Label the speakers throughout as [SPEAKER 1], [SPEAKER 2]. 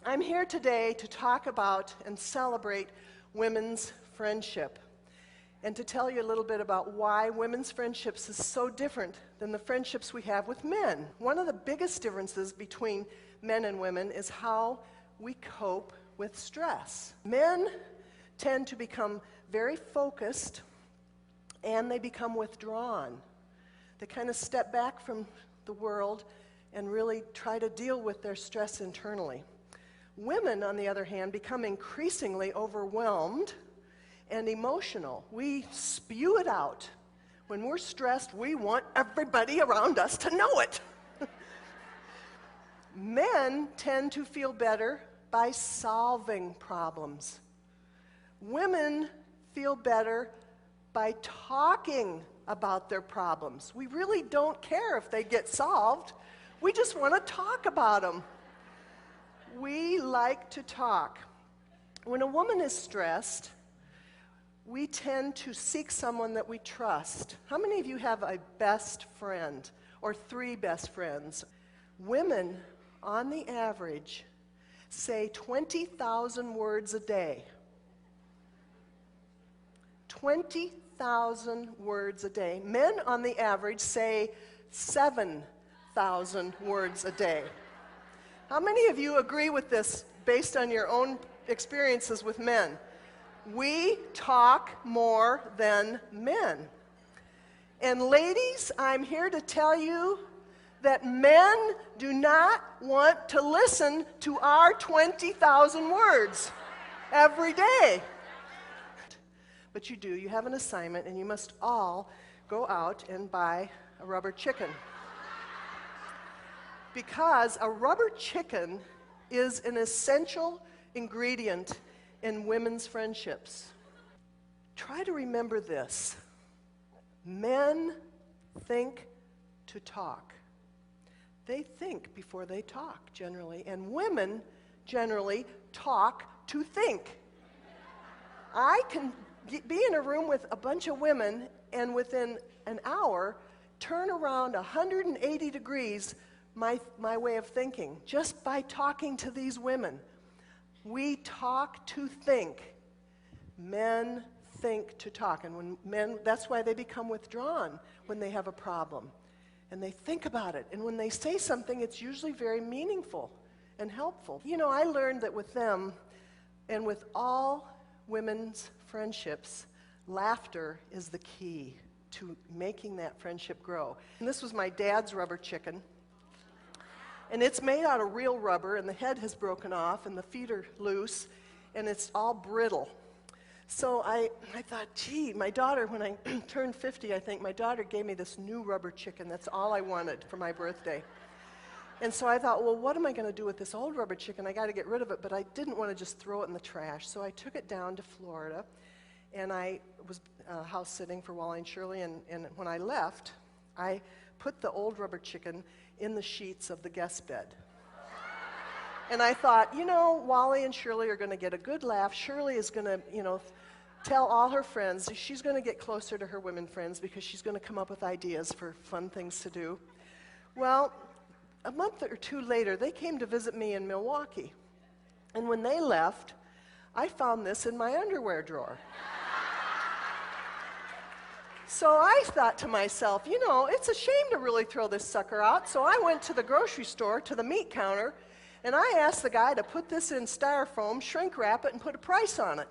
[SPEAKER 1] I'm here today to talk about and celebrate women's friendship, and to tell you a little bit about why women's friendships is so different than the friendships we have with men. One of the biggest differences between men and women is how we cope with stress. Men tend to become very focused and they become withdrawn. They kind of step back from the world and really try to deal with their stress internally. Women, on the other hand, become increasingly overwhelmed and emotional. We spew it out. When we're stressed, we want everybody around us to know it. Men tend to feel better by solving problems. Women feel better by talking about their problems. We really don't care if they get solved. We just want to talk about them. We like to talk. When a woman is stressed, we tend to seek someone that we trust. How many of you have a best friend or 3 best friends? Women, on the average, say 20,000 words a day. 20,000 words a day. Men, on the average, say 7,000 words a day. How many of you agree with this based on your own experiences with men? We talk more than men. And ladies, I'm here to tell you that men do not want to listen to our 20,000 words every day. But you do. You have an assignment, and you must all go out and buy a rubber chicken. Because a rubber chicken is an essential ingredient in women's friendships. Try to remember this. Men think to talk. They think before they talk, generally. And women generally talk to think. I can be in a room with a bunch of women and within an hour turn around 180 degrees my way of thinking, just by talking to these women. We talk to think. Men think to talk. And when men, that's why they become withdrawn when they have a problem. And they think about it. And when they say something, it's usually very meaningful and helpful. You know, I learned that with them and with all women's friendships, laughter is the key to making that friendship grow. And this was my dad's rubber chicken. And it's made out of real rubber, and the head has broken off, and the feet are loose, and it's all brittle. So I thought, gee, my daughter, when I turned 50, I think, my daughter gave me this new rubber chicken. That's all I wanted for my birthday. And so I thought, well, what am I going to do with this old rubber chicken? I got to get rid of it, but I didn't want to just throw it in the trash. So I took it down to Florida, and I was house sitting for Wally and Shirley, and when I left, I put the old rubber chicken in the sheets of the guest bed. And I thought, you know, Wally and Shirley are going to get a good laugh. Shirley is going to, you know, tell all her friends. She's going to get closer to her women friends because she's going to come up with ideas for fun things to do. Well, a month or 2 later, they came to visit me in Milwaukee. And when they left, I found this in my underwear drawer. So I thought to myself, you know, it's a shame to really throw this sucker out. So I went to the grocery store, to the meat counter, and I asked the guy to put this in styrofoam, shrink wrap it, and put a price on it.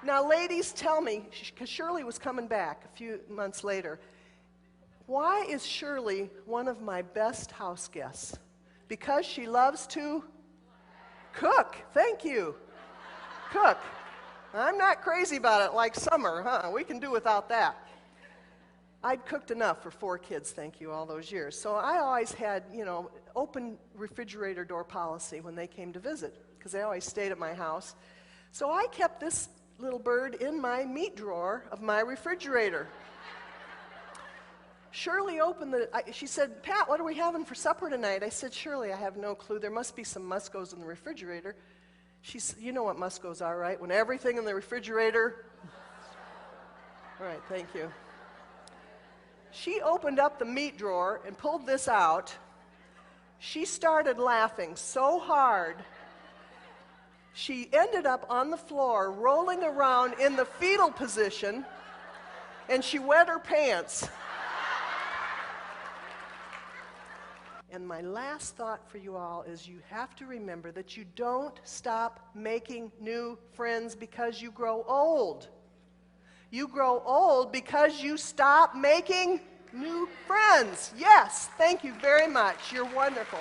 [SPEAKER 1] Now, ladies, tell me, because Shirley was coming back a few months later, why is Shirley one of my best house guests? Because she loves to cook. Thank you. Cook. I'm not crazy about it like Summer, huh? We can do without that. I'd cooked enough for 4 kids, thank you, all those years. So I always had, you know, open refrigerator door policy when they came to visit, because they always stayed at my house. So I kept this little bird in my meat drawer of my refrigerator. Shirley opened she said, Pat, what are we having for supper tonight? I said, Shirley, I have no clue. There must be some Muscos in the refrigerator. She said, you know what Muscos are, right? When everything in the refrigerator... All right, thank you. She opened up the meat drawer and pulled this out. She started laughing so hard, she ended up on the floor rolling around in the fetal position, and she wet her pants. And my last thought for you all is you have to remember that you don't stop making new friends because you grow old. You grow old because you stop making new friends. Yes, thank you very much. You're wonderful.